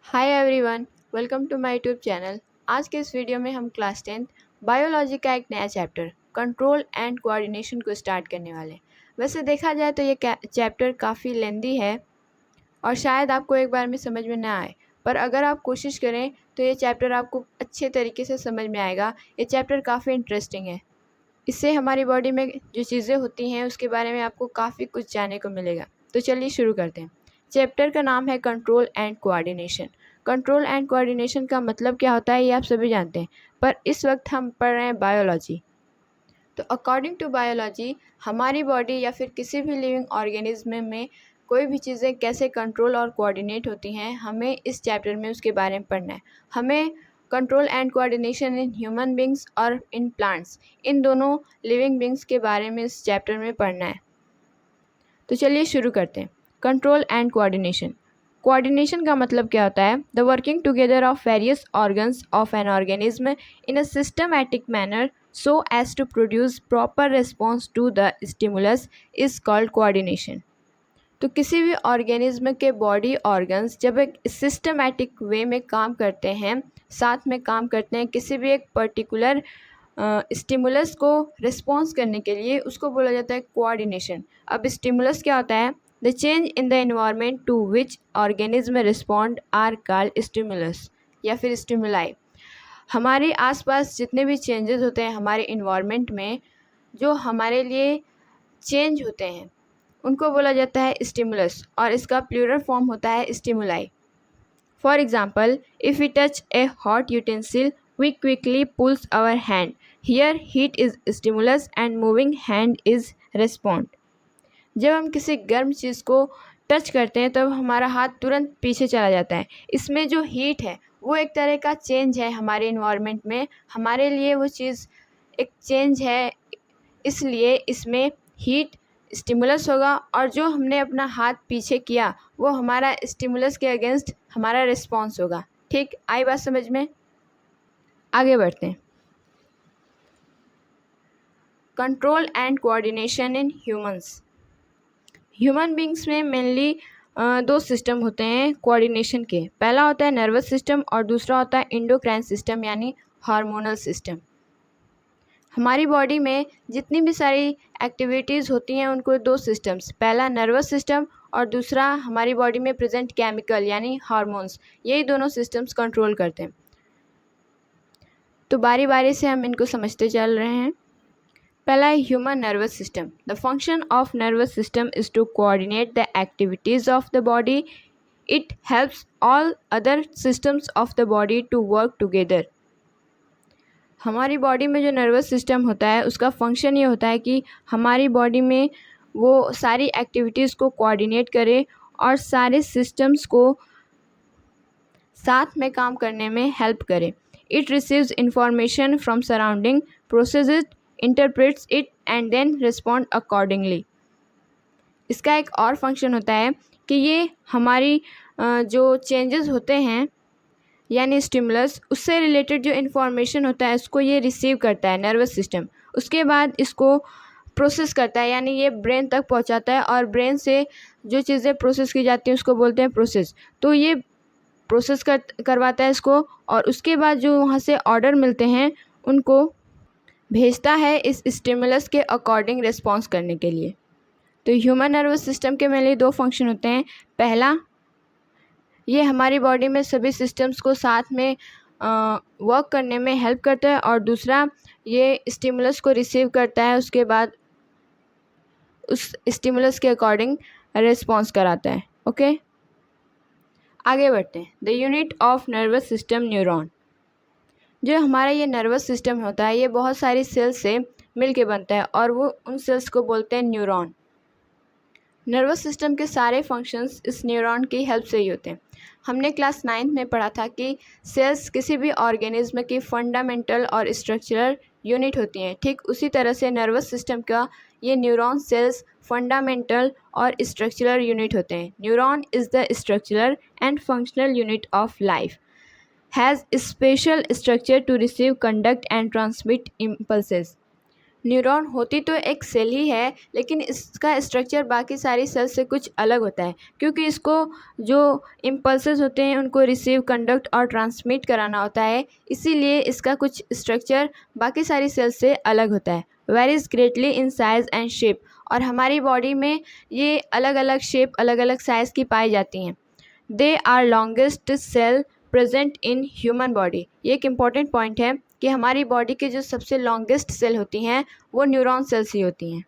Hi everyone, welcome to my YouTube channel. आज के इस वीडियो में हम क्लास 10 बायोलॉजी का एक नया चैप्टर कंट्रोल एंड कोऑर्डिनेशन को स्टार्ट करने वाले हैं। वैसे देखा जाए तो ये चैप्टर काफ़ी लेंदी है और शायद आपको एक बार में समझ में ना आए, पर अगर आप कोशिश करें तो ये चैप्टर आपको अच्छे तरीके से समझ में आएगा। ये चैप्टर काफ़ी इंटरेस्टिंग है। इससे हमारी बॉडी में जो चीज़ें होती हैं उसके बारे में आपको काफ़ी कुछ जानने को मिलेगा। तो चलिए शुरू करते हैं। चैप्टर का नाम है control and coordination. Control and coordination का मतलब क्या होता है ये आप सभी जानते हैं, पर इस वक्त हम पढ़ रहे हैं बायोलॉजी। तो अकॉर्डिंग टू बायोलॉजी हमारी बॉडी या फिर किसी भी लिविंग ऑर्गेनिज्म में कोई भी चीज़ें कैसे कंट्रोल और कोऑर्डिनेट होती हैं, हमें इस चैप्टर में उसके बारे में पढ़ना है। हमें control and coordination in human beings और इन प्लांट्स, इन दोनों लिविंग बींग्स के बारे में इस चैप्टर में पढ़ना है। तो चलिए शुरू करते हैं। Control and coordination. कोऑर्डिनेशन का मतलब क्या होता है? The working together of various organs of an organism in a systematic manner so as to produce proper response to the stimulus is called coordination। तो किसी भी ऑर्गेनिज्म के बॉडी ऑर्गन्स जब एक सिस्टमैटिक वे में काम करते हैं, साथ में काम करते हैं किसी भी एक पर्टिकुलर स्टिमुलस को रिस्पॉन्स करने के लिए, उसको बोला जाता है कोऑर्डिनेशन। अब स्टिमुलस क्या होता है? The change in the environment to which organism respond are called stimulus या फिर स्टिमुलाई। हमारे आसपास जितने भी चेंजेस होते हैं हमारे इन्वायरमेंट में, जो हमारे लिए चेंज होते हैं, उनको बोला जाता है स्टिमुलस और इसका प्लूरल फॉर्म होता है stimuli. For example, if we touch a hot utensil we quickly pulls our hand. Here heat is stimulus and moving hand is respond. जब हम किसी गर्म चीज़ को टच करते हैं तब हमारा हाथ तुरंत पीछे चला जाता है। इसमें जो हीट है वो एक तरह का चेंज है हमारे इन्वायरमेंट में, हमारे लिए वो चीज़ एक चेंज है, इसलिए इसमें हीट स्टिमुलस होगा और जो हमने अपना हाथ पीछे किया वो हमारा स्टिमुलस के अगेंस्ट हमारा रिस्पॉन्स होगा। ठीक, आई बात समझ में? आगे बढ़ते हैं। Control and coordination in humans. Human beings में मेनली दो सिस्टम होते हैं कोऑर्डिनेशन के। पहला होता है नर्वस सिस्टम और दूसरा होता है एंडोक्राइन सिस्टम यानी हार्मोनल सिस्टम। हमारी बॉडी में जितनी भी सारी एक्टिविटीज़ होती हैं उनको दो सिस्टम्स, पहला नर्वस सिस्टम और दूसरा हमारी बॉडी में प्रेजेंट केमिकल यानी हार्मोन्स, यही दोनों सिस्टम्स कंट्रोल करते हैं। तो बारी बारी से हम इनको समझते चल रहे हैं। पहला है human nervous system. The function of nervous system is to coordinate the activities of the body. It helps all other systems of the body to work together. हमारी बॉडी में जो नर्वस सिस्टम होता है उसका फंक्शन ये होता है कि हमारी बॉडी में वो सारी एक्टिविटीज़ को कोऑर्डिनेट करे और सारे सिस्टम्स को साथ में काम करने में हेल्प करे। It receives information from surrounding, process it, interprets it and then respond accordingly. इसका एक और फंक्शन होता है कि ये हमारी जो चेंजेस होते हैं यानी स्टिमुलस, उससे रिलेटेड जो इन्फॉर्मेशन होता है उसको ये रिसीव करता है नर्वस सिस्टम। उसके बाद इसको प्रोसेस करता है यानी ये ब्रेन तक पहुंचाता है और ब्रेन से जो चीज़ें प्रोसेस की जाती हैं उसको बोलते हैं प्रोसेस। तो ये प्रोसेस करवाता है इसको और उसके बाद जो वहाँ से ऑर्डर मिलते हैं उनको भेजता है इस स्टिमुलस के अकॉर्डिंग रिस्पॉन्स करने के लिए। तो ह्यूमन नर्वस सिस्टम के मेनली दो फंक्शन होते हैं। पहला, ये हमारी बॉडी में सभी सिस्टम्स को साथ में वर्क करने में हेल्प करता है और दूसरा, ये स्टिमुलस को रिसीव करता है, उसके बाद उस स्टिमुलस के अकॉर्डिंग रिस्पॉन्स कराता है। ओके, आगे बढ़ते हैं। The unit of nervous system neuron. जो हमारा ये नर्वस सिस्टम होता है ये बहुत सारी सेल्स से मिल के बनता है और वो उन सेल्स को बोलते हैं न्यूरॉन। नर्वस सिस्टम के सारे फंक्शंस इस न्यूरॉन की हेल्प से ही होते हैं। हमने क्लास 9th में पढ़ा था कि सेल्स किसी भी ऑर्गेनिज्म की फंडामेंटल और स्ट्रक्चरल यूनिट होती हैं। ठीक उसी तरह से नर्वस सिस्टम का ये न्यूरॉन सेल्स फंडामेंटल और स्ट्रक्चरल यूनिट होते हैं। Neuron is the structural and functional unit of life, has special structure to receive, conduct and transmit impulses. Neuron होती तो एक सेल ही है, लेकिन इसका स्ट्रक्चर बाकी सारी सेल से कुछ अलग होता है, क्योंकि इसको जो इम्पल्सेस होते हैं उनको रिसीव, कंडक्ट और ट्रांसमिट कराना होता है, इसीलिए इसका कुछ स्ट्रक्चर बाकी सारी सेल से अलग होता है। Varies greatly in size and shape, और हमारी बॉडी में ये अलग अलग शेप, अलग अलग साइज़ की पाई जाती हैं। They are longest cell present in human body. ये एक इम्पॉर्टेंट पॉइंट है कि हमारी बॉडी के जो सबसे लॉन्गेस्ट सेल होती हैं वो न्यूरॉन सेल्स ही होती हैं।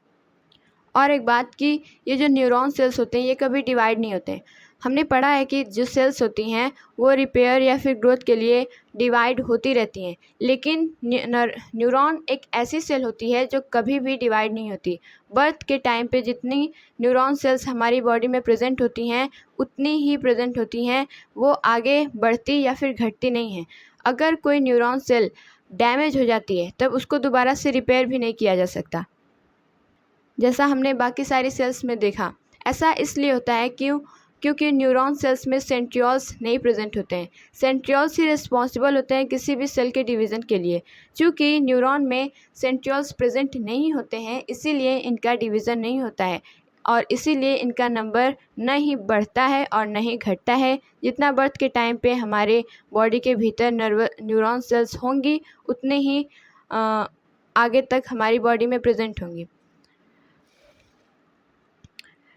और एक बात कि ये जो न्यूरॉन सेल्स होते हैं ये कभी डिवाइड नहीं होते। हमने पढ़ा है कि जो सेल्स होती हैं वो रिपेयर या फिर ग्रोथ के लिए डिवाइड होती रहती हैं, लेकिन न्यूरॉन एक ऐसी सेल होती है जो कभी भी डिवाइड नहीं होती। बर्थ के टाइम पे जितनी न्यूरॉन सेल्स हमारी बॉडी में प्रेजेंट होती हैं उतनी ही प्रेजेंट होती हैं, वो आगे बढ़ती या फिर घटती नहीं हैं। अगर कोई न्यूरॉन सेल डैमेज हो जाती है तब उसको दोबारा से रिपेयर भी नहीं किया जा सकता, जैसा हमने बाकी सारी सेल्स में देखा। ऐसा इसलिए होता है क्योंकि न्यूरॉन सेल्स में सेंट्रियोल्स नहीं प्रेजेंट होते हैं। सेंट्रियोल्स ही रिस्पॉन्सिबल होते हैं किसी भी सेल के डिवीज़न के लिए। चूँकि न्यूरॉन में सेंट्रियोल्स प्रेजेंट नहीं होते हैं, इसीलिए इनका डिवीज़न नहीं होता है, और इसीलिए इनका नंबर न ही बढ़ता है और न ही घटता है। जितना बर्थ के टाइम पे हमारे बॉडी के भीतर न्यूरॉन सेल्स होंगी उतने ही आगे तक हमारी बॉडी में प्रेजेंट होंगी।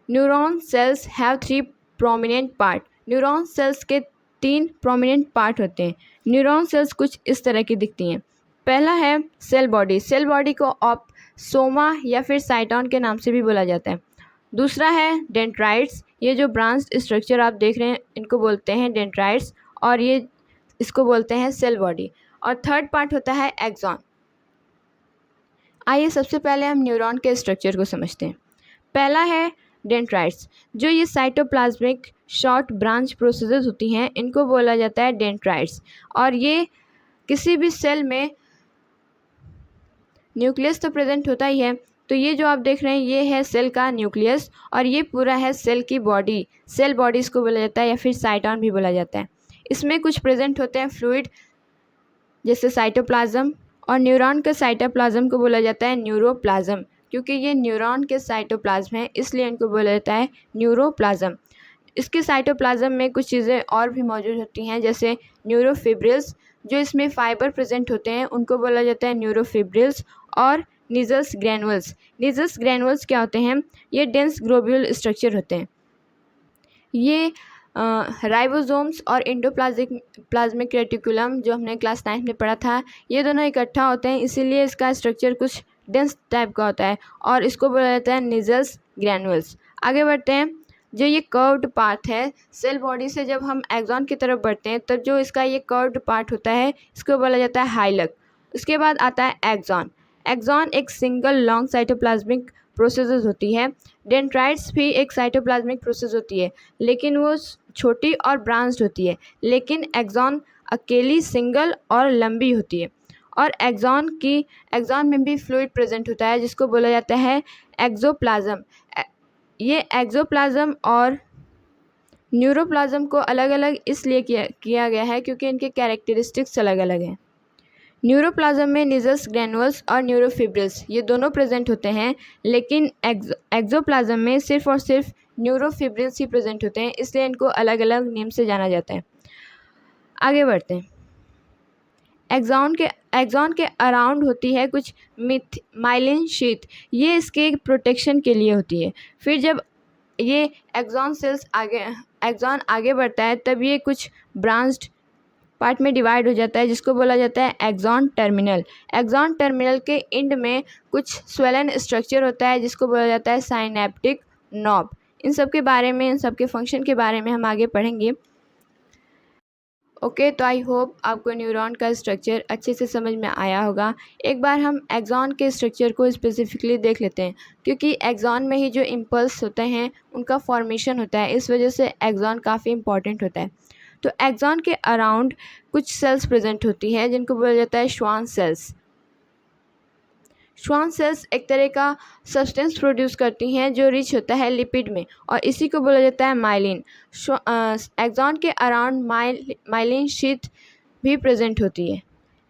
Neuron cells have 3 prominent part. Neuron cells के 3 प्रोमिनेंट पार्ट होते हैं। न्यूरॉन सेल्स कुछ इस तरह की दिखती हैं। पहला है सेल बॉडी। सेल बॉडी को आप सोमा या फिर साइटोन के नाम से भी बोला जाता है। दूसरा है डेंड्राइट्स। ये जो ब्रांच्ड स्ट्रक्चर आप देख रहे हैं इनको बोलते हैं डेंड्राइट्स, और ये इसको बोलते हैं सेल बॉडी। और थर्ड पार्ट होता है एक्सॉन। आइए सबसे पहले हम न्यूरॉन के स्ट्रक्चर को समझते हैं। पहला है डेंड्राइट्स। जो ये साइटोप्लाज्मिक शॉर्ट ब्रांच प्रोसेसेस होती हैं इनको बोला जाता है डेंड्राइट्स। और ये किसी भी सेल में न्यूक्लियस तो प्रेजेंट होता ही है, तो ये जो आप देख रहे हैं ये है सेल का न्यूक्लियस, और ये पूरा है सेल की बॉडी। सेल बॉडी इसको बोला जाता है या फिर साइटोन भी बोला जाता है। इसमें कुछ प्रेजेंट होते हैं फ्लूइड जैसे साइटोप्लाज्म, और न्यूरॉन के साइटोप्लाज्म को बोला जाता है न्यूरोप्लाज्म। क्योंकि ये न्यूरॉन के साइटोप्लाज्म है इसलिए इनको बोला जाता है न्यूरोप्लाज्म। इसके साइटोप्लाज्म में कुछ चीज़ें और भी मौजूद होती हैं जैसे न्यूरोफिब्रिल्स। जो इसमें फाइबर प्रेजेंट होते हैं उनको बोला जाता है न्यूरोफिब्रिल्स। और निजल्स ग्रैनुअल्स। निजल्स ग्रैनुअल्स क्या होते हैं? ये डेंस ग्लोब्यूल स्ट्रक्चर होते हैं। ये राइबोसोम्स और प्लाज्मिक रेटिकुलम जो हमने क्लास 9 में पढ़ा था, ये दोनों इकट्ठा होते हैं, इसीलिए इसका स्ट्रक्चर कुछ डेंस टाइप का होता है और इसको बोला जाता है निजल्स ग्रैनुअल्स। आगे बढ़ते हैं। जो ये कर्व्ड पार्ट है सेल बॉडी से, जब हम एक्सॉन की तरफ बढ़ते हैं तब जो इसका ये कर्व्ड पार्ट होता है इसको बोला जाता है हाइलक। उसके बाद आता है एक्सॉन। एक्सॉन एक सिंगल लॉन्ग साइटोप्लाज्मिक प्रोसेस होती है। डेंड्राइट्स भी एक साइटोप्लाज्मिक प्रोसेस होती है, लेकिन वो छोटी और ब्रांच्ड होती है, लेकिन एक्सॉन अकेली सिंगल और लंबी होती है। और एक्सॉन में भी फ्लूइड प्रेजेंट होता है जिसको बोला जाता है एक्सोप्लाज्म। ये एक्सोप्लाज्म और न्यूरोप्लाज्म को अलग अलग इसलिए किया गया है क्योंकि इनके कैरेक्टरिस्टिक्स अलग अलग हैं। न्यूरोप्लाज्म में निजल्स ग्रैनुअल्स और न्यूरोफिब्रिल्स ये दोनों प्रेजेंट होते हैं, लेकिन एक्सोप्लाज्म में सिर्फ और सिर्फ न्यूरोफिब्रिल्स ही प्रेजेंट होते हैं, इसलिए इनको अलग अलग नेम से जाना जाता है। आगे बढ़ते हैं। एक्सॉन के अराउंड होती है कुछ माइलिन शीथ। ये इसके प्रोटेक्शन के लिए होती है। फिर जब ये एक्सॉन आगे बढ़ता है तब ये कुछ ब्रांच्ड पार्ट में डिवाइड हो जाता है जिसको बोला जाता है एक्सॉन टर्मिनल। एक्सॉन टर्मिनल के एंड में कुछ स्वेलन स्ट्रक्चर होता है जिसको बोला जाता है साइनेप्टिक नॉब। इन सब के फंक्शन के बारे में हम आगे पढ़ेंगे। ओके, तो आई होप आपको न्यूरॉन का स्ट्रक्चर अच्छे से समझ में आया होगा। एक बार हम एक्सॉन के स्ट्रक्चर को स्पेसिफिकली देख लेते हैं, क्योंकि एक्सॉन में ही जो इम्पल्स होते हैं उनका फॉर्मेशन होता है, इस वजह से एक्सॉन काफ़ी इंपॉर्टेंट होता है। तो एक्सॉन के अराउंड कुछ सेल्स प्रेजेंट होती है जिनको बोला जाता है श्वान सेल्स। श्वान सेल्स एक तरह का सब्सटेंस प्रोड्यूस करती हैं जो रिच होता है लिपिड में, और इसी को बोला जाता है माइलिन। एक्सॉन के अराउंड माइलिन शीथ भी प्रेजेंट होती है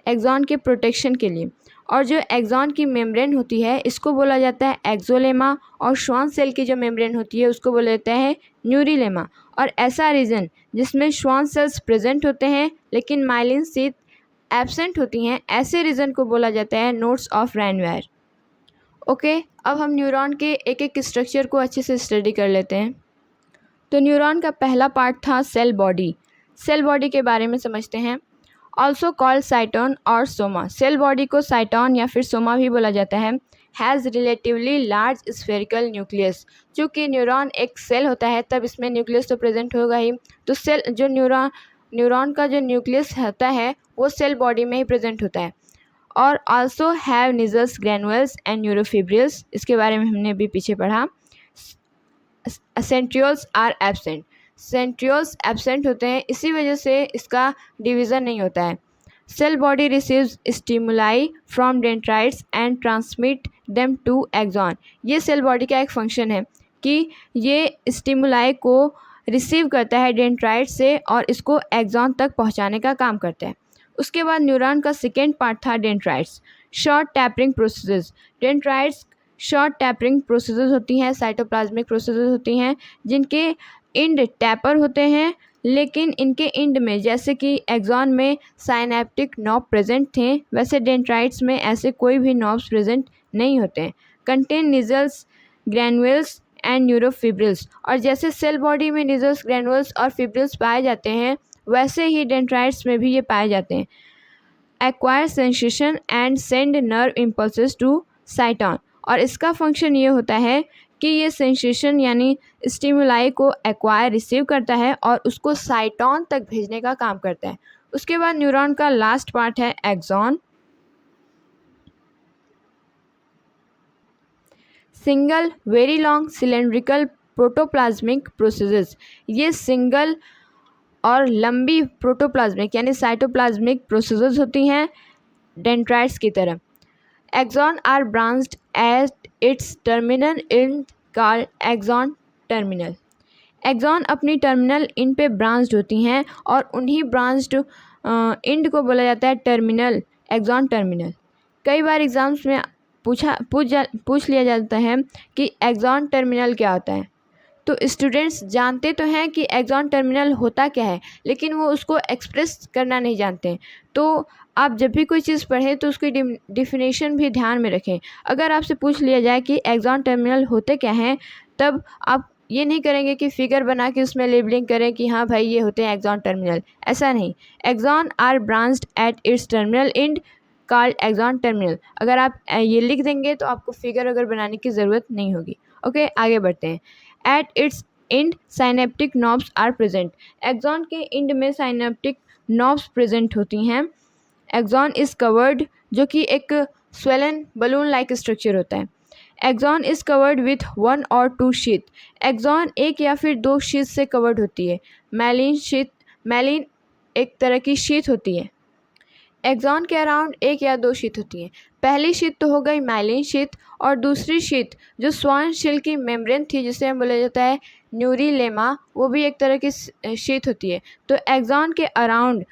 एक्सॉन के प्रोटेक्शन के लिए। और जो एक्सॉन की मेम्ब्रेन होती है इसको बोला जाता है एक्सोलेमा, और श्वान सेल की जो मेम्ब्रेन होती है उसको बोला जाता है न्यूरिलेमा। और ऐसा रीजन जिसमें श्वान सेल्स प्रेजेंट होते हैं लेकिन माइलिन शीथ एब्सेंट होती हैं, ऐसे रीजन को बोला जाता है नोड्स ऑफ रैनवायर। ओके, अब हम न्यूरॉन के एक एक स्ट्रक्चर को अच्छे से स्टडी कर लेते हैं। तो न्यूरॉन का पहला पार्ट था सेल बॉडी। सेल बॉडी के बारे में समझते हैं। ऑल्सो कॉल्ड साइटोन और सोमा। सेल बॉडी को साइटोन या फिर सोमा भी बोला जाता है। Has relatively large spherical nucleus. चूँकि न्यूरॉन एक सेल होता है तब इसमें न्यूक्लियस तो प्रेजेंट होगा ही, तो सेल जो न्यूरॉन का जो न्यूक्लियस होता है वो सेल बॉडी में ही प्रेजेंट होता है। और also have Nissl's granules and neurofibrils, इसके बारे में हमने अभी पीछे पढ़ा। Centrioles are absent. Centrioles absent होते हैं, इसी वजह से इसका डिवीज़न नहीं होता है। Cell body receives stimuli from dendrites and transmit them to axon. ये सेल बॉडी का एक फंक्शन है कि ये स्टिमुलाई को रिसीव करता है डेंड्राइट से और इसको एक्सॉन तक पहुंचाने का काम करता है। उसके बाद न्यूरॉन का सेकेंड पार्ट था dendrites. Short tapering processes. Dendrites short tapering processes होती हैं, साइटोप्लाज्मिक प्रोसेसेस होती हैं जिनके इंड टैपर होते हैं, लेकिन इनके इंड में जैसे कि एक्सॉन में साइनेप्टिक नॉब प्रेजेंट थे, वैसे डेंड्राइट्स में ऐसे कोई भी नॉब्स प्रेजेंट नहीं होते हैं। Contain Nissl's granules and neurofibrils. और जैसे सेल बॉडी में निजल्स ग्रैनुअल्स और फिब्रिल्स पाए जाते हैं वैसे ही डेंड्राइट्स में भी ये पाए जाते हैं। Acquire sensation and send nerve impulses to cyton. और इसका फंक्शन ये होता है कि ये सेंसेशन यानी स्टिमुलाई को एक्वायर रिसीव करता है और उसको साइटोन तक भेजने का काम करता है। उसके बाद न्यूरॉन का लास्ट पार्ट है axon. Single very long cylindrical protoplasmic processes. ये सिंगल और लंबी प्रोटोप्लाज्मिक यानी साइटोप्लाज्मिक प्रोसेसेस होती हैं डेंड्राइट्स की तरह। Axon are branched at its terminal end called axon terminal. Axon अपनी टर्मिनल इंड पे ब्रांच्ड होती हैं और उन्हीं ब्रांच्ड इंड को बोला जाता है टर्मिनल, एक्सॉन टर्मिनल। कई बार एग्जाम्स में पूछ लिया जाता है कि एक्सॉन टर्मिनल क्या होता है। तो स्टूडेंट्स जानते तो हैं कि एक्सॉन टर्मिनल होता क्या है, लेकिन वो उसको एक्सप्रेस करना नहीं जानते हैं। तो आप जब भी कोई चीज़ पढ़ें तो उसकी डिफिनेशन भी ध्यान में रखें। अगर आपसे पूछ लिया जाए कि एक्सॉन टर्मिनल होते क्या हैं, तब आप ये नहीं करेंगे कि फिगर बना के उसमें लेबलिंग करें कि हाँ भाई ये होते हैं एक्सॉन टर्मिनल, ऐसा नहीं। Axon are branched at its terminal end called axon terminal. अगर आप ये लिख देंगे तो आपको फिगर अगर बनाने की ज़रूरत नहीं होगी। ओके, आगे बढ़ते हैं। At its end synaptic knobs are present. Axon के इंड में साइनेप्टिक नॉब्स प्रेजेंट होती हैं। एक्सॉन इज़ कवर्ड, जो कि एक स्वेलन बलून लाइक स्ट्रक्चर होता है। एक्सॉन इज़ कवर्ड विथ 1 और 2 शीथ। एक्सॉन एक या फिर 2 शीथ से कवर्ड होती है। मैलिन शीथ, मैलिन एक तरह की शीथ होती है। एक्सॉन के अराउंड 1 या 2 शीथ होती हैं। पहली शीथ तो हो गई माइलिन शीथ, और दूसरी शीथ जो श्वान सेल की मेम्ब्रेन थी जिसे हम बोला जाता है न्यूरिलेमा, वो भी एक तरह की शीथ होती है। तो एक्सॉन के अराउंड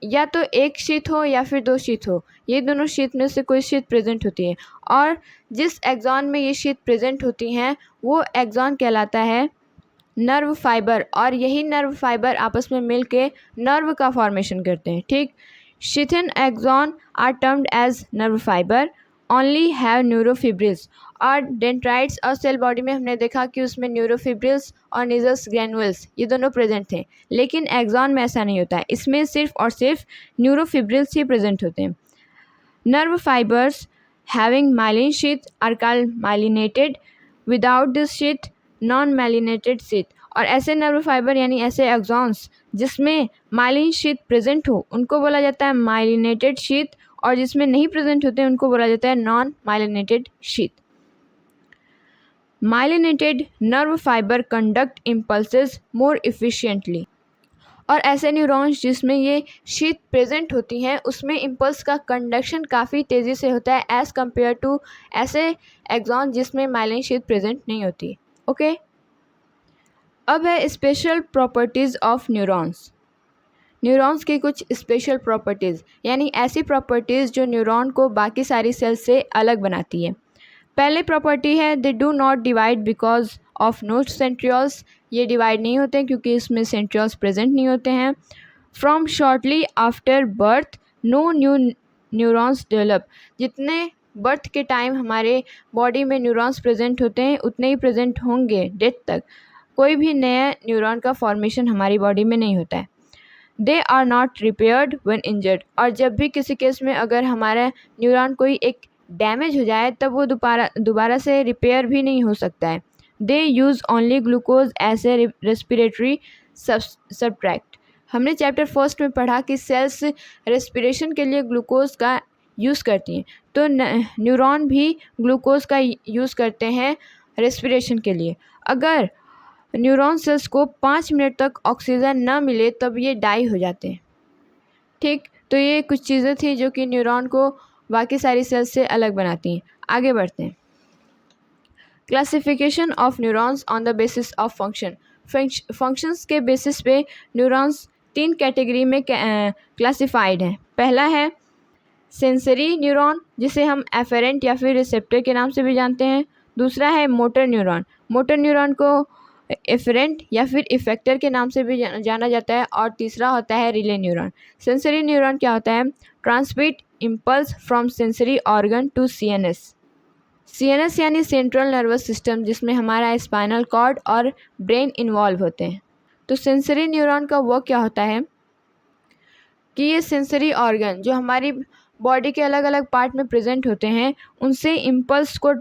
या तो 1 शीथ हो या फिर 2 शीथ हो, ये दोनों शीथ में से कोई शीथ प्रेजेंट होती है। और जिस एक्सॉन में ये शीथ प्रेजेंट होती हैं वो एक्सॉन कहलाता है नर्व फाइबर, और यही नर्व फाइबर आपस में मिल के नर्व का फॉर्मेशन करते हैं। ठीक, sheathed axon are termed as nerve fibre only have neurofibrils. और डेंड्राइट्स और सेल बॉडी में हमने देखा कि उसमें न्यूरोफिब्रिल्स और निजल्स ग्रैनुअल्स ये दोनों प्रेजेंट थे, लेकिन एक्सॉन में ऐसा नहीं होता है। इसमें सिर्फ और सिर्फ न्यूरोफिब्रिल्स ही प्रेजेंट होते हैं। Nerve fibres having myelin sheath are called myelinated. Without this sheath non myelinated sheath. और ऐसे नर्व फाइबर यानी ऐसे एक्सॉन्स जिसमें माइलिन शीथ प्रेजेंट हो उनको बोला जाता है माइलिनेटेड शीथ, और जिसमें नहीं प्रेजेंट होते उनको बोला जाता है non myelinated sheath. Myelinated nerve fibre conduct impulses more efficiently. और ऐसे न्यूरॉन्स जिसमें ये शीथ प्रेजेंट होती हैं उसमें इम्पल्स का कंडक्शन काफ़ी तेज़ी से होता है एज़ कम्पेयर टू ऐसे एक्सॉन जिसमें माइलिन शीथ प्रेजेंट नहीं होती। ओके, अब है special properties of neurons. Neurons की कुछ स्पेशल प्रॉपर्टीज़, यानी ऐसी प्रॉपर्टीज़ जो न्यूरॉन को बाकी सारी सेल्स से अलग बनाती है। पहले प्रॉपर्टी है they do not divide because of no centrioles, ये डिवाइड नहीं होते हैं क्योंकि इसमें सेंट्रियोल्स प्रेजेंट नहीं होते हैं। From shortly after birth no new neurons develop, जितने बर्थ के टाइम हमारे बॉडी में न्यूरॉन्स प्रेजेंट होते हैं उतने ही प्रेजेंट होंगे डेथ तक, कोई भी नया न्यूरॉन का फॉर्मेशन हमारी बॉडी में नहीं होता है। They are not repaired when injured, और जब भी किसी केस में अगर हमारा न्यूरॉन कोई एक डैमेज हो जाए तब वो दोबारा से रिपेयर भी नहीं हो सकता है। They use only glucose as a respiratory substrate, हमने चैप्टर फर्स्ट में पढ़ा कि सेल्स रेस्पिरेशन के लिए ग्लूकोज का यूज़ करती हैं, तो न्यूरॉन भी ग्लूकोज का यूज़ करते हैं रेस्पिरेशन के लिए। अगर न्यूरॉन सेल्स को 5 मिनट तक ऑक्सीजन न मिले तब ये डाई हो जाते हैं। ठीक, तो ये कुछ चीज़ें थी जो कि न्यूरॉन को बाकी सारी सेल्स से अलग बनाती हैं। आगे बढ़ते हैं। Classification of neurons on the basis of functions के बेसिस पे न्यूरॉन्स 3 कैटेगरी में क्लासिफाइड हैं। पहला है सेंसरी न्यूरॉन, जिसे हम एफेरेंट या फिर रिसेप्टर के नाम से भी जानते हैं। दूसरा है मोटर न्यूरॉन, मोटर न्यूरॉन को एफरेंट या फिर इफेक्टर के नाम से भी जाना जाता है। और तीसरा होता है रिले न्यूरॉन। सेंसरी न्यूरॉन क्या होता है? Transmit impulse from sensory organ to CNS. CNS यानी सेंट्रल नर्वस सिस्टम, जिसमें हमारा स्पाइनल कॉर्ड और ब्रेन इन्वॉल्व होते हैं। तो सेंसरी न्यूरॉन का वर्क क्या होता है कि ये सेंसरी ऑर्गन जो हमारी बॉडी के अलग अलग पार्ट में प्रेजेंट होते हैं उनसे इम्पल्स को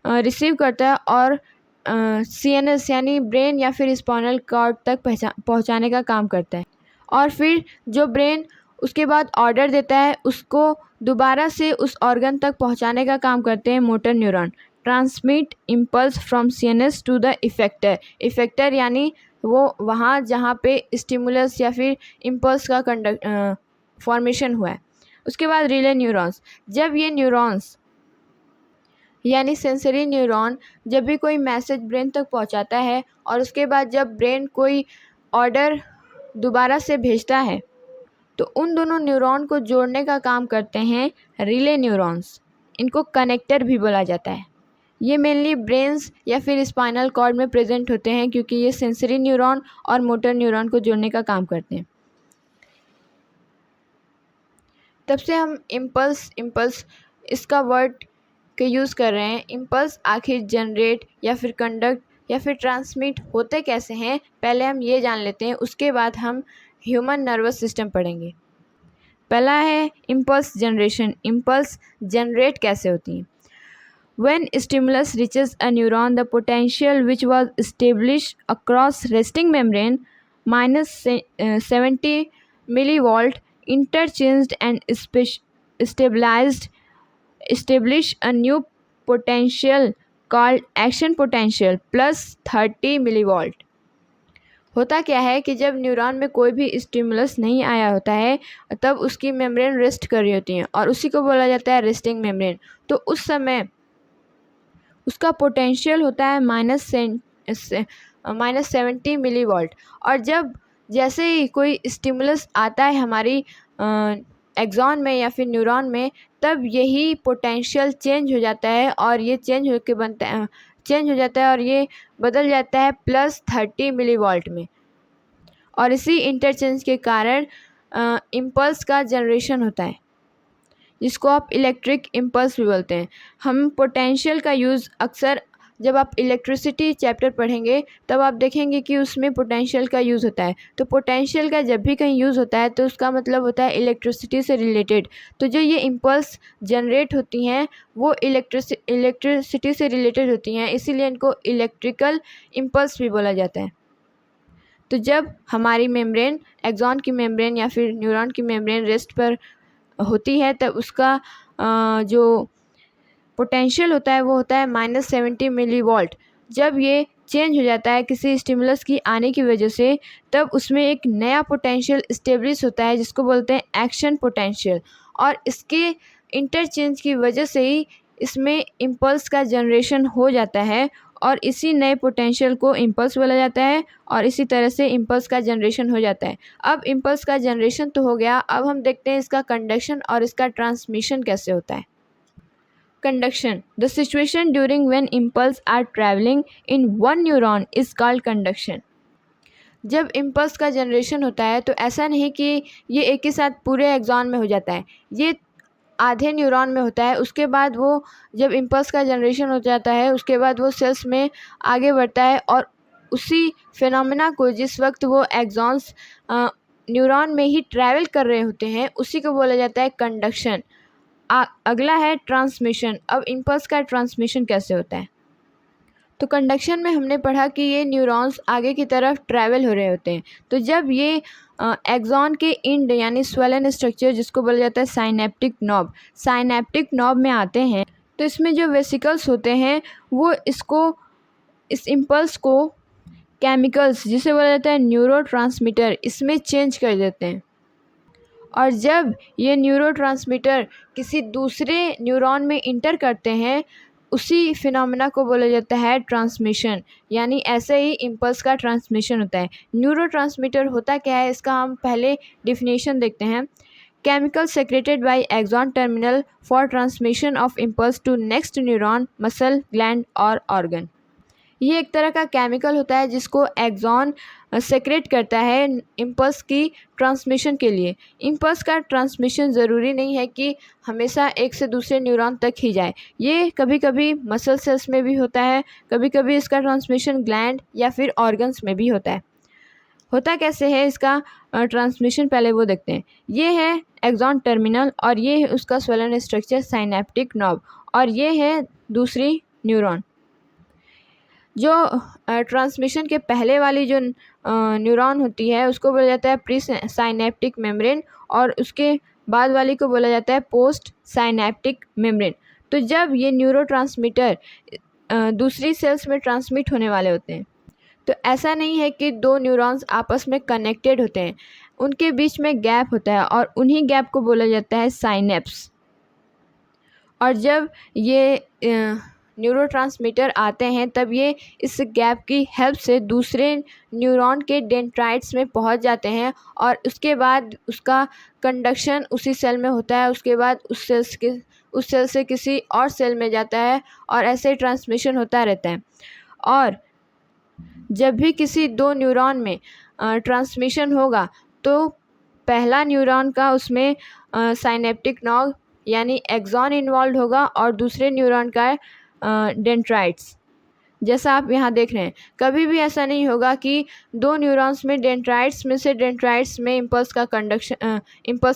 रिसीव करता है और सीएनएस यानी ब्रेन या फिर स्पाइनल कॉर्ड तक पहुंचाने का काम करता है। और फिर जो ब्रेन उसके बाद ऑर्डर देता है उसको दोबारा से उस ऑर्गन तक पहुंचाने का काम करते हैं motor neuron. Transmit impulse from CNS to the effector. Effector यानी वो वहाँ जहाँ पे स्टिमुलस या फिर इम्पल्स का फॉर्मेशन हुआ है। उसके बाद रिले न्यूरॉन्स, जब ये न्यूरॉन्स यानी सेंसरी न्यूरॉन जब भी कोई मैसेज ब्रेन तक पहुंचाता है और उसके बाद जब ब्रेन कोई ऑर्डर दोबारा से भेजता है तो उन दोनों न्यूरॉन को जोड़ने का काम करते हैं रिले न्यूरॉन्स। इनको कनेक्टर भी बोला जाता है। ये मेनली ब्रेन्स या फिर स्पाइनल कॉर्ड में प्रेजेंट होते हैं क्योंकि ये सेंसरी न्यूरॉन और मोटर न्यूरॉन को जोड़ने का काम करते हैं। तब से हम इम्पल्स इसका वर्ड के यूज़ कर रहे हैं। इम्पल्स आखिर जनरेट या फिर कंडक्ट या फिर ट्रांसमिट होते कैसे हैं, पहले हम ये जान लेते हैं, उसके बाद हम ह्यूमन नर्वस सिस्टम पढ़ेंगे। पहला है इम्पल्स जनरेशन। इम्पल्स जनरेट कैसे होती हैं? When stimulus reaches a neuron, the potential which was established across resting membrane minus 70 millivolt interchanged and establish a new potential called action potential plus 30 millivolt। होता क्या है कि जब न्यूरॉन में कोई भी स्टिमुलस नहीं आया होता है तब उसकी मेम्ब्रेन रेस्ट कर रही होती है और उसी को बोला जाता है रेस्टिंग मेम्ब्रेन। तो उस समय उसका पोटेंशियल होता है -70 मिलीवोल्ट। और जैसे ही कोई स्टिमुलस आता है हमारी एक्सॉन में या फिर न्यूरॉन में, तब यही पोटेंशियल चेंज हो जाता है और ये चेंज हो जाता है और ये बदल जाता है +30 मिलीवोल्ट में। और इसी इंटरचेंज के कारण इम्पल्स का जनरेशन होता है, जिसको आप इलेक्ट्रिक इम्पल्स भी बोलते हैं। हम पोटेंशियल का यूज़ अक्सर जब आप इलेक्ट्रिसिटी चैप्टर पढ़ेंगे तब आप देखेंगे कि उसमें पोटेंशियल का यूज़ होता है। तो पोटेंशियल का जब भी कहीं यूज़ होता है तो उसका मतलब होता है इलेक्ट्रिसिटी से रिलेटेड। तो जो ये इम्पल्स जनरेट होती हैं वो इलेक्ट्रिसिटी से रिलेटेड होती हैं, इसीलिए इनको इलेक्ट्रिकल इम्पल्स भी बोला जाता है। तो जब हमारी मेम्ब्रेन एक्सॉन की मेम्ब्रेन या फिर न्यूरॉन की मेम्ब्रेन रेस्ट पर होती है तब उसका जो पोटेंशियल होता है वो होता है -70 मिलीवोल्ट। जब ये चेंज हो जाता है किसी स्टिमुलस की आने की वजह से, तब उसमें एक नया पोटेंशियल इस्टेब्लिश होता है जिसको बोलते हैं एक्शन पोटेंशियल। और इसके इंटरचेंज की वजह से ही इसमें इम्पल्स का जनरेशन हो जाता है और इसी नए पोटेंशियल को इम्पल्स बोला जाता है और इसी तरह से इम्पल्स का जनरेशन हो जाता है। अब इम्पल्स का जनरेशन तो हो गया, अब हम देखते हैं इसका कंडक्शन और इसका ट्रांसमिशन कैसे होता है। Conduction, the situation during when impulse are travelling in one neuron is called conduction. जब इम्पल्स का जनरेशन होता है तो ऐसा नहीं कि ये एक ही साथ पूरे एक्सॉन में हो जाता है, ये आधे न्यूरॉन में होता है। उसके बाद वो जब इम्पल्स का जनरेशन हो जाता है उसके बाद वो सेल्स में आगे बढ़ता है और उसी फिनोमेना को जिस वक्त वो एक्सॉन्स न्यूरॉन में ही ट्रैवल कर रहे होते हैं उसी को बोला जाता है कंडक्शन। अगला है ट्रांसमिशन। अब इम्पल्स का ट्रांसमिशन कैसे होता है। तो कंडक्शन में हमने पढ़ा कि ये न्यूरॉन्स आगे की तरफ ट्रैवल हो रहे होते हैं, तो जब ये एक्सॉन के इंड यानी स्वेलन स्ट्रक्चर जिसको बोला जाता है साइनेप्टिक नॉब में आते हैं, तो इसमें जो वेसिकल्स होते हैं वो इस इम्पल्स को केमिकल्स जिसे बोला जाता है न्यूरोट्रांसमीटर इसमें चेंज कर देते हैं। और जब ये न्यूरोट्रांसमीटर किसी दूसरे न्यूरॉन में इंटर करते हैं उसी फिनोमेना को बोला जाता है ट्रांसमिशन, यानी ऐसे ही इम्पल्स का ट्रांसमिशन होता है। न्यूरोट्रांसमीटर होता क्या है इसका हम पहले डिफिनेशन देखते हैं। Chemical secreted by axon terminal for transmission of impulse to next neuron, muscle, gland और ऑर्गन। ये एक तरह का केमिकल होता है जिसको एक्सॉन सेक्रेट करता है इम्पल्स की ट्रांसमिशन के लिए। इम्पल्स का ट्रांसमिशन ज़रूरी नहीं है कि हमेशा एक से दूसरे न्यूरॉन तक ही जाए, ये कभी कभी मसल सेल्स में भी होता है, कभी कभी इसका ट्रांसमिशन ग्लैंड या फिर ऑर्गन्स में भी होता है। होता कैसे है इसका ट्रांसमिशन पहले वो देखते हैं। ये है एक्सॉन टर्मिनल और ये है उसका स्वेलन स्ट्रक्चर साइनेप्टिक नॉब और ये है दूसरी न्यूरॉन। जो ट्रांसमिशन के पहले वाली जो न्यूरॉन होती है उसको बोला जाता है प्री साइनेप्टिक मेम्ब्रेन और उसके बाद वाली को बोला जाता है पोस्ट साइनेप्टिक मेम्ब्रेन। तो जब ये न्यूरोट्रांसमीटर दूसरी सेल्स में ट्रांसमिट होने वाले होते हैं तो ऐसा नहीं है कि दो न्यूरॉन्स आपस में कनेक्टेड होते हैं, उनके बीच में गैप होता है और उन्हीं गैप को बोला जाता है साइनेप्स। और जब ये न्यूरोट्रांसमीटर आते हैं तब ये इस गैप की हेल्प से दूसरे न्यूरॉन के डेंड्राइट्स में पहुंच जाते हैं और उसके बाद उसका कंडक्शन उसी सेल में होता है। उसके बाद उस सेल से किसी और सेल में जाता है और ऐसे ट्रांसमिशन होता रहता है। और जब भी किसी दो न्यूरॉन में ट्रांसमिशन होगा तो पहला न्यूरॉन का उसमें साइनेप्टिक नॉब यानी एक्सॉन इन्वॉल्व होगा और दूसरे न्यूरॉन का डेंड्राइट्स। जैसा आप यहाँ देख रहे हैं, कभी भी ऐसा नहीं होगा कि दो न्यूरॉन्स में डेंड्राइट्स में इम्पल्स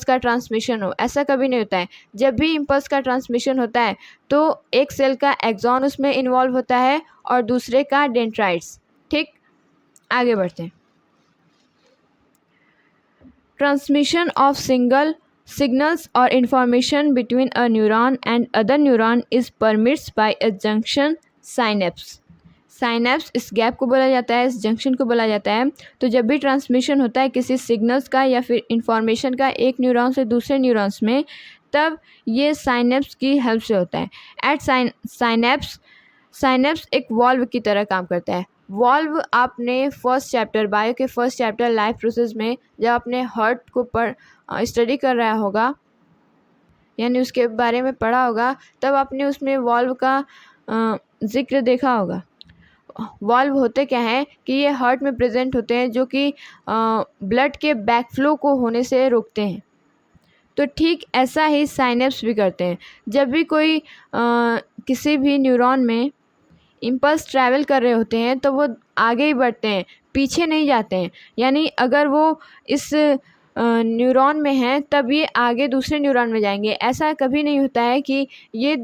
का ट्रांसमिशन हो, ऐसा कभी नहीं होता है। जब भी इम्पल्स का ट्रांसमिशन होता है तो एक सेल का एक्सॉन उसमें इन्वॉल्व होता है और दूसरे का डेंड्राइट्स। ठीक, आगे बढ़ते हैं। Transmission of single signals or information between a neuron and other neuron is permitted by a junction synapse। Synapse इस गैप को बोला जाता है, इस जंक्शन को बोला जाता है। तो जब भी ट्रांसमिशन होता है किसी सिग्नल्स का या फिर इंफॉर्मेशन का एक न्यूरॉन से दूसरे न्यूरॉन्स में, तब ये साइनेप्स की हेल्प से होता है। एट साइनेप्स एक वॉल्व की तरह काम करता है। वॉल्व आपने बायो के फर्स्ट चैप्टर लाइफ प्रोसेस में जब अपने हार्ट को स्टडी कर रहा होगा यानी उसके बारे में पढ़ा होगा तब आपने उसमें वॉल्व का जिक्र देखा होगा। वॉल्व होते क्या हैं कि ये हार्ट में प्रेजेंट होते हैं जो कि ब्लड के बैकफ्लो को होने से रोकते हैं। तो ठीक ऐसा ही साइनेप्स भी करते हैं। जब भी कोई किसी भी न्यूरॉन में इम्पल्स ट्रैवल कर रहे होते हैं तो वो आगे ही बढ़ते हैं, पीछे नहीं जाते हैं। यानी अगर वो इस न्यूरॉन में हैं तब ये आगे दूसरे न्यूरॉन में जाएंगे। ऐसा कभी नहीं होता है कि ये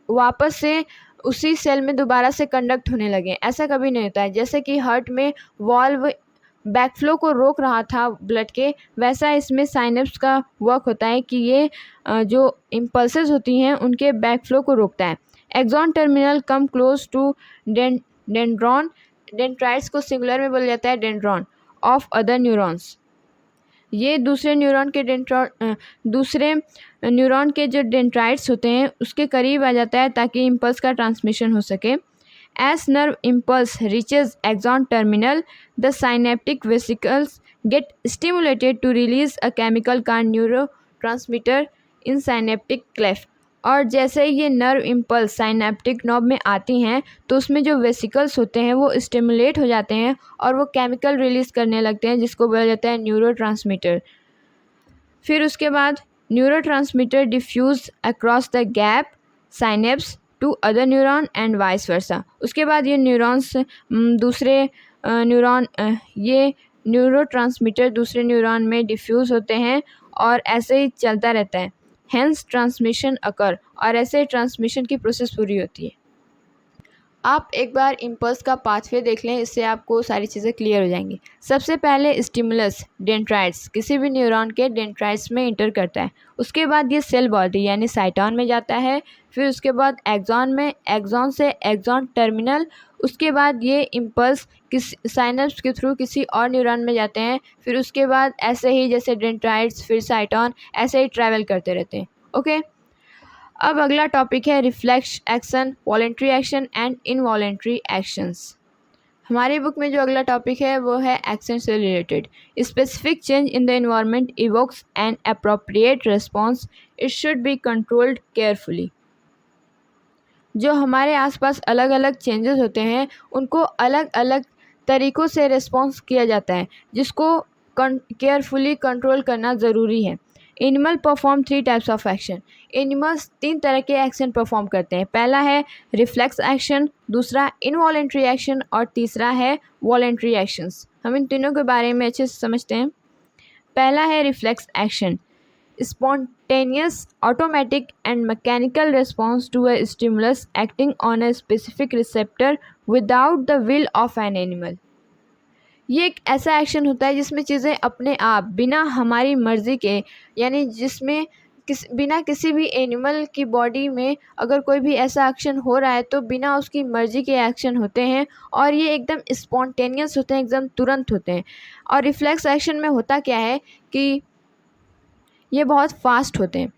वापस से उसी सेल में दोबारा से कंडक्ट होने लगे, ऐसा कभी नहीं होता है। जैसे कि हार्ट में वॉल्व बैकफ्लो को रोक रहा था ब्लड के, वैसा इसमें साइनेप्स का वर्क होता है कि ये जो इम्पल्सेस होती हैं उनके बैकफ्लो को रोकता है। Axon terminal come close to dendron, dendrites को सिंगुलर में बोला जाता है डेंड्रॉन ऑफ अदर न्यूरॉन्स। ये दूसरे न्यूरॉन के जो डेंड्राइट्स होते हैं उसके करीब आ जाता है ताकि इम्पल्स का ट्रांसमिशन हो सके। As nerve impulse reaches axon terminal, the synaptic vesicles get stimulated to release a chemical called neurotransmitter in synaptic cleft. और जैसे ये नर्व इम्पल्स साइनेप्टिक नॉब में आती हैं तो उसमें जो वेसिकल्स होते हैं वो स्टिमुलेट हो जाते हैं और वो केमिकल रिलीज़ करने लगते हैं जिसको बोला जाता है न्यूरोट्रांसमीटर। फिर उसके बाद neurotransmitter diffuse across the gap synapse to other neuron and vice versa. उसके बाद ये न्यूरॉन्स दूसरे ये न्यूरोट्रांसमीटर दूसरे न्यूरॉन में डिफ्यूज़ होते हैं और ऐसे ही चलता रहता है। हेंस ट्रांसमिशन अकर, और ऐसे ट्रांसमिशन की प्रोसेस पूरी होती है। आप एक बार इम्पल्स का पाथवे देख लें, इससे आपको सारी चीज़ें क्लियर हो जाएंगी। सबसे पहले स्टिमुलस डेंड्राइट्स किसी भी न्यूरॉन के डेंड्राइट्स में इंटर करता है। उसके बाद ये सेल बॉडी यानी साइटॉन में जाता है। फिर उसके बाद एक्सॉन में, एक्सॉन से एक्सॉन टर्मिनल। उसके बाद ये इम्पल्स साइनप्स के थ्रू किसी और न्यूरॉन में जाते हैं। फिर उसके बाद ऐसे ही जैसे डेंड्राइट्स फिर साइटॉन ऐसे ही ट्रैवल करते रहते हैं। ओके, अब अगला टॉपिक है reflex action, voluntary action and involuntary actions. हमारी बुक में जो अगला टॉपिक है वो है एक्शन से related. Specific change in the environment evokes an appropriate response, it should be controlled carefully. जो हमारे आसपास अलग अलग चेंजेस होते हैं उनको अलग अलग तरीक़ों से रिस्पॉन्स किया जाता है जिसको केयरफुली कंट्रोल करना ज़रूरी है। Animal perform 3 types of action. Animals 3 तरह के एक्शन परफॉर्म करते हैं। पहला है रिफ्लेक्स एक्शन, दूसरा इनवॉलेंट्री एक्शन और तीसरा है वॉलेंट्री एक्शंस। हम इन तीनों के बारे में अच्छे से समझते हैं। पहला है reflex action, spontaneous automatic and mechanical response to a stimulus acting on a specific receptor without the will of an animal. ये एक ऐसा एक्शन होता है जिसमें चीज़ें अपने आप बिना हमारी मर्ज़ी के, यानी जिसमें बिना किसी भी एनिमल की बॉडी में अगर कोई भी ऐसा एक्शन हो रहा है तो बिना उसकी मर्ज़ी के एक्शन होते हैं और ये एकदम स्पॉन्टेनियस होते हैं, एकदम तुरंत होते हैं। और रिफ्लेक्स एक्शन में होता क्या है कि ये बहुत फास्ट होते हैं।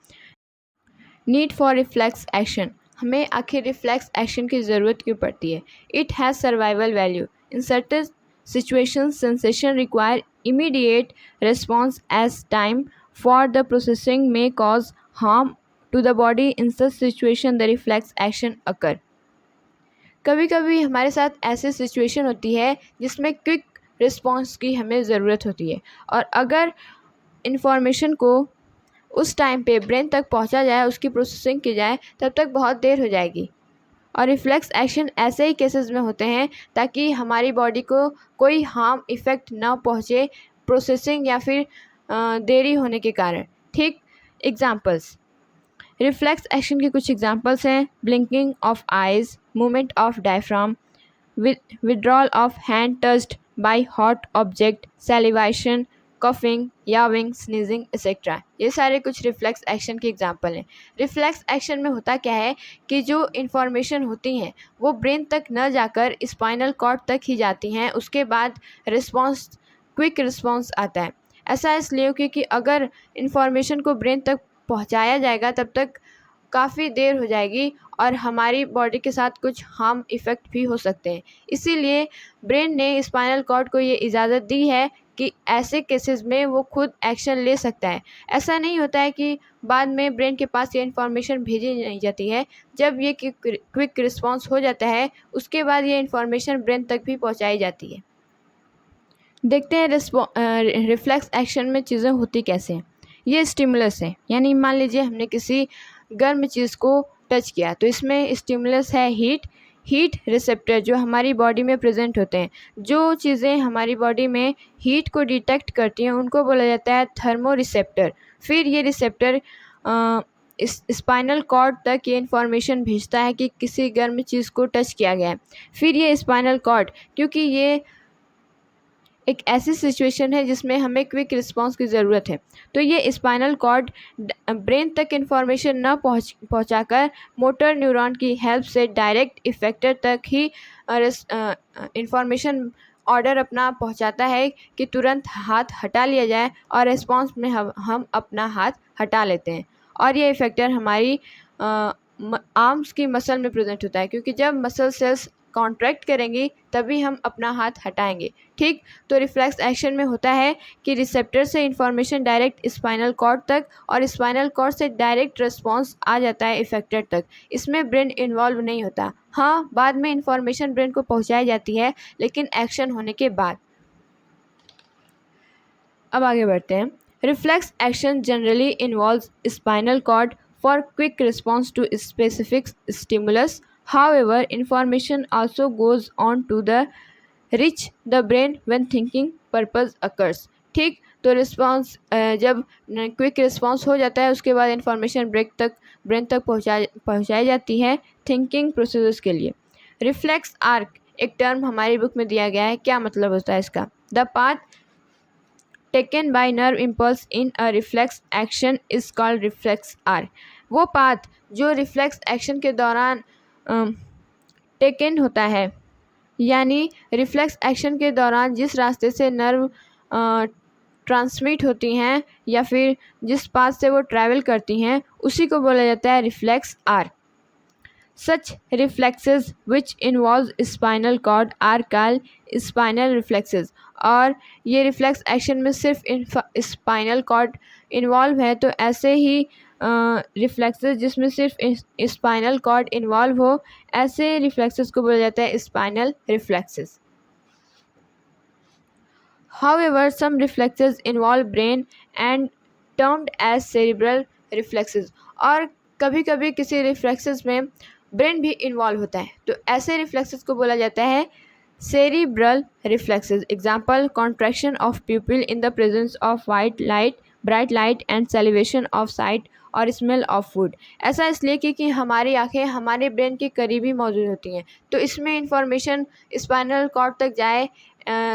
नीड फॉर रिफ्लेक्स एक्शन, हमें आखिर रिफ्लेक्स एक्शन की ज़रूरत क्यों पड़ती है? It has survival value. In certain situations sensation require immediate response as time for the processing may cause harm to the body. In such situation the reflex action occur. कभी कभी हमारे साथ ऐसी सिचुएशन होती है जिसमें क्विक रिस्पॉन्स की हमें ज़रूरत होती है और अगर इन्फॉर्मेशन को उस टाइम पे ब्रेन तक पहुंचा जाए, उसकी प्रोसेसिंग की जाए, तब तक बहुत देर हो जाएगी। और रिफ्लेक्स एक्शन ऐसे ही केसेस में होते हैं ताकि हमारी बॉडी को कोई हार्म इफ़ेक्ट ना पहुँचे प्रोसेसिंग या फिर देरी होने के कारण। ठीक, एग्जांपल्स, रिफ्लेक्स एक्शन के कुछ एग्जांपल्स हैं blinking of eyes, movement of diaphragm, withdrawal of hand touched by hot object, salivation, coughing, yawing, sneezing etcetera. ये सारे कुछ रिफ्लेक्स एक्शन के एग्जांपल हैं। रिफ्लेक्स एक्शन में होता क्या है कि जो इन्फॉर्मेशन होती हैं वो ब्रेन तक न जाकर स्पाइनल कॉर्ड तक ही जाती हैं, उसके बाद रिस्पॉन्स क्विक रिस्पॉन्स आता है। ऐसा इसलिए क्योंकि अगर इन्फॉर्मेशन को ब्रेन तक पहुंचाया जाएगा तब तक काफ़ी देर हो जाएगी और हमारी बॉडी के साथ कुछ हार्म इफ़ेक्ट भी हो सकते हैं। इसीलिए ब्रेन ने स्पाइनल कॉर्ड को ये इजाज़त दी है कि ऐसे केसेस में वो खुद एक्शन ले सकता है। ऐसा नहीं होता है कि बाद में ब्रेन के पास ये इन्फॉर्मेशन भेजी नहीं जाती है। जब ये क्विक रिस्पॉन्स हो जाता है उसके बाद ये इन्फॉर्मेशन ब्रेन तक भी पहुंचाई जाती है। देखते हैं रिफ्लेक्स एक्शन में चीज़ें होती कैसे हैं। ये स्टिमुलस है, यानी मान लीजिए हमने किसी गर्म चीज़ को टच किया तो इसमें स्टिमुलस है हीट रिसेप्टर जो हमारी बॉडी में प्रेजेंट होते हैं। जो चीज़ें हमारी बॉडी में हीट को डिटेक्ट करती हैं उनको बोला जाता है थर्मो रिसेप्टर। फिर ये रिसेप्टर स्पाइनल कॉर्ड तक ये इन्फॉर्मेशन भेजता है कि किसी गर्म चीज़ को टच किया गया है। फिर ये स्पाइनल कॉर्ड, क्योंकि ये एक ऐसी सिचुएशन है जिसमें हमें क्विक रिस्पांस की ज़रूरत है, तो ये स्पाइनल कॉर्ड ब्रेन तक इन्फॉर्मेशन न पहुंचाकर मोटर न्यूरॉन की हेल्प से डायरेक्ट इफेक्टर तक ही इन्फॉर्मेशन ऑर्डर अपना पहुंचाता है कि तुरंत हाथ हटा लिया जाए और रिस्पांस में हम अपना हाथ हटा लेते हैं। और ये इफेक्टर हमारी आर्म्स की मसल में प्रेजेंट होता है, क्योंकि जब मसल सेल्स कॉन्ट्रैक्ट करेंगी तभी हम अपना हाथ हटाएंगे। ठीक, तो रिफ्लेक्स एक्शन में होता है कि रिसेप्टर से इंफॉर्मेशन डायरेक्ट स्पाइनल कॉर्ड तक और स्पाइनल कॉर्ड से डायरेक्ट रिस्पॉन्स आ जाता है इफेक्टर तक। इसमें ब्रेन इन्वॉल्व नहीं होता। हाँ, बाद में इंफॉर्मेशन ब्रेन को पहुंचाई जाती है, लेकिन एक्शन होने के बाद। अब आगे बढ़ते हैं। Reflex action generally involves spinal cord for quick response to specific stimulus. However, information also goes on to reach the brain when thinking purpose occurs. ठीक, तो रिस्पॉन्स जब क्विक रिस्पॉन्स हो जाता है उसके बाद इंफॉर्मेशन ब्रेन तक पहुंचाई जाती है थिंकिंग प्रोसेस के लिए। रिफ्लेक्स आर्क एक टर्म हमारी बुक में दिया गया है। क्या मतलब होता है इसका? The path taken by nerve impulse in a reflex action is called reflex arc. वो पाथ जो रिफ्लेक्स एक्शन के दौरान टेकन होता है, यानी रिफ्लेक्स एक्शन के दौरान जिस रास्ते से नर्व ट्रांसमिट होती हैं या फिर जिस पाथ से वो ट्रैवल करती हैं उसी को बोला जाता है reflex arc. Such reflexes which involve spinal cord are called spinal reflexes. और ये रिफ्लेक्स एक्शन में सिर्फ स्पाइनल कॉर्ड इन्वॉल्व है, तो ऐसे ही रिफ्लेक्सेस जिसमें सिर्फ स्पाइनल कॉर्ड इन्वॉल्व हो, ऐसे रिफ्लेक्सेस को बोला जाता है spinal reflexes. However, some reflexes involve brain and termed as cerebral reflexes। और कभी कभी किसी रिफ्लेक्सेस में ब्रेन भी इन्वॉल्व होता है, तो ऐसे रिफ्लेक्सेस को बोला जाता है cerebral reflexes। Example, contraction of pupil in the presence of bright light and salivation of sight और स्मेल ऑफ फूड। ऐसा इसलिए क्योंकि हमारी आंखें हमारे ब्रेन के करीब ही मौजूद होती हैं, तो इसमें इंफॉर्मेशन स्पाइनल कॉर्ड तक जाए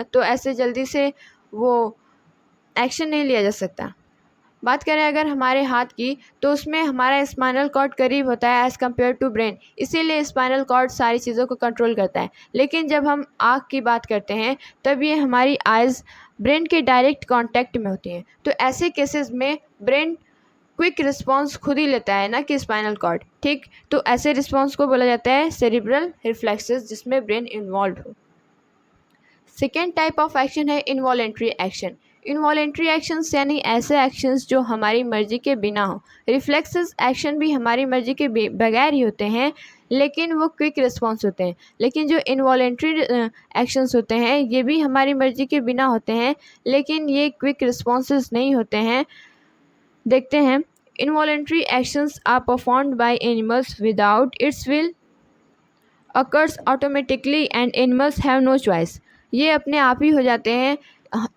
तो ऐसे जल्दी से वो एक्शन नहीं लिया जा सकता। बात करें अगर हमारे हाथ की, तो उसमें हमारा स्पाइनल कॉर्ड करीब होता है एज़ कम्पेयर टू ब्रेन, इसीलिए स्पाइनल कॉर्ड सारी चीज़ों को कंट्रोल करता है। लेकिन जब हम आँख की बात करते हैं तब ये हमारी आइज़ ब्रेन के डायरेक्ट कांटेक्ट में होती हैं, तो ऐसे केसेस में ब्रेन क्विक रिस्पॉन्स खुद ही लेता है, ना कि स्पाइनल कॉर्ड। ठीक, तो ऐसे रिस्पॉन्स को बोला जाता है सेरिब्रल रिफ्लेक्सेस जिसमें ब्रेन इन्वॉल्व हो। सेकेंड टाइप ऑफ एक्शन है इनवॉलेंट्री एक्शन। इनवॉलेंट्री एक्शंस यानी ऐसे एक्शंस जो हमारी मर्जी के बिना हो। रिफ्लेक्सेस एक्शन भी हमारी मर्जी के बगैर ही होते हैं, लेकिन वो क्विक रिस्पॉन्स होते हैं। लेकिन जो इनवॉलेंट्री एक्शंस होते हैं ये भी हमारी मर्जी के बिना होते हैं, लेकिन ये क्विक रिस्पॉन्सेस नहीं होते हैं। देखते हैं, involuntary actions are performed by animals without its will, occurs automatically and animals have no choice. ये अपने आप ही हो जाते हैं,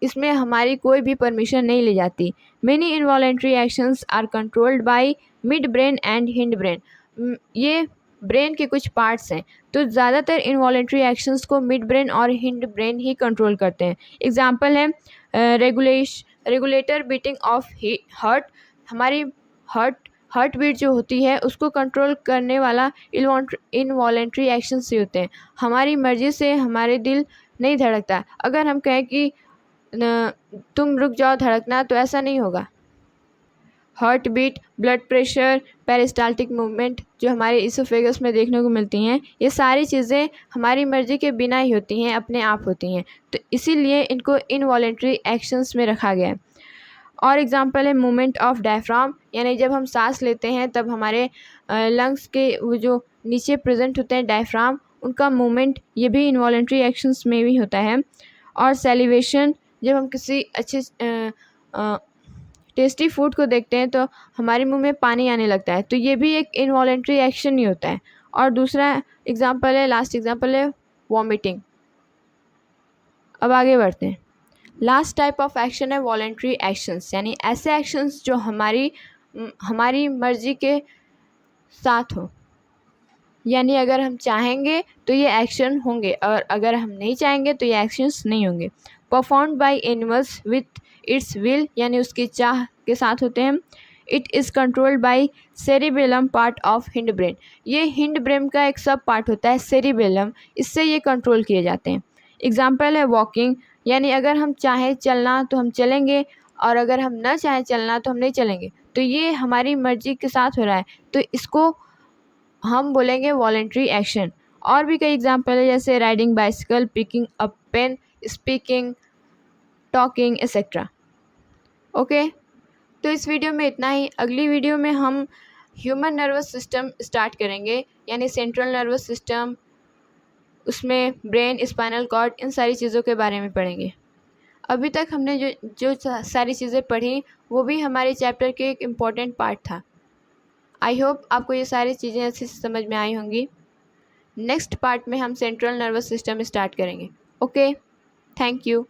इसमें हमारी कोई भी परमिशन नहीं ली जाती। Many involuntary actions are controlled by mid brain and hind brain. ये ब्रेन के कुछ पार्ट्स हैं, तो ज़्यादातर इनवॉलेंट्री एक्शंस को मिड ब्रेन और हिंड ब्रेन ही कंट्रोल करते हैं। एग्जांपल है रेगुलेटर बीटिंग ऑफ हार्ट। हमारी हार्ट बीट जो होती है उसको कंट्रोल करने वाला इनवॉलेंट्री एक्शन से होते हैं। हमारी मर्ज़ी से हमारे दिल नहीं धड़कता। अगर हम कहें कि तुम रुक जाओ धड़कना, तो ऐसा नहीं होगा। Heart beat, blood pressure, peristaltic movement जो हमारे इसोफेगस में देखने को मिलती हैं, ये सारी चीज़ें हमारी मर्ज़ी के बिना ही होती हैं, अपने आप होती हैं, तो इसीलिए इनको इनवॉलेंट्री एक्शंस में रखा गया है। और एग्जांपल है मूवमेंट ऑफ डायफ्राम, यानी जब हम सांस लेते हैं तब हमारे लंग्स के वो जो नीचे प्रेजेंट होते हैं डायफ्राम, उनका मूवमेंट ये भी इनवॉलेंट्री एक्शंस में भी होता है। और सेलिवेशन, जब हम किसी अच्छे टेस्टी फूड को देखते हैं तो हमारे मुंह में पानी आने लगता है, तो ये भी एक इनवॉलेंट्री एक्शन ही होता है। और दूसरा एग्जांपल है, लास्ट एग्जांपल है वॉमिटिंग। अब आगे बढ़ते हैं। लास्ट टाइप ऑफ एक्शन है वॉलेंट्री एक्शंस, यानी ऐसे एक्शंस जो हमारी मर्जी के साथ हो, यानी अगर हम चाहेंगे तो ये एक्शन होंगे और अगर हम नहीं चाहेंगे तो ये एक्शंस नहीं होंगे। Performed by animals with its will, यानी उसकी चाह के साथ होते हैं। It is controlled by cerebellum part of hind brain. ये हिंड ब्रेन का एक सब पार्ट होता है सेरिबेलम, इससे ये कंट्रोल किए जाते हैं। एग्जाम्पल है वॉकिंग, यानी अगर हम चाहें चलना तो हम चलेंगे और अगर हम न चाहें चलना तो हम नहीं चलेंगे, तो ये हमारी मर्जी के साथ हो रहा है, तो इसको हम बोलेंगे वॉलेंट्री एक्शन। और भी कई एग्जाम्पल है जैसे riding bicycle, picking up pen, speaking, talking etcetera. Okay, तो इस वीडियो में इतना ही। अगली वीडियो में हम ह्यूमन नर्वस सिस्टम स्टार्ट करेंगे, यानी सेंट्रल नर्वस सिस्टम, उसमें ब्रेन, स्पाइनल कॉर्ड, इन सारी चीज़ों के बारे में पढ़ेंगे। अभी तक हमने जो सारी चीज़ें पढ़ी वो भी हमारे चैप्टर के एक इम्पॉर्टेंट पार्ट था। आई होप आपको ये सारी चीज़ें अच्छे से समझ में आई होंगी। नेक्स्ट पार्ट में हम सेंट्रल नर्वस सिस्टम स्टार्ट करेंगे। Okay, thank you.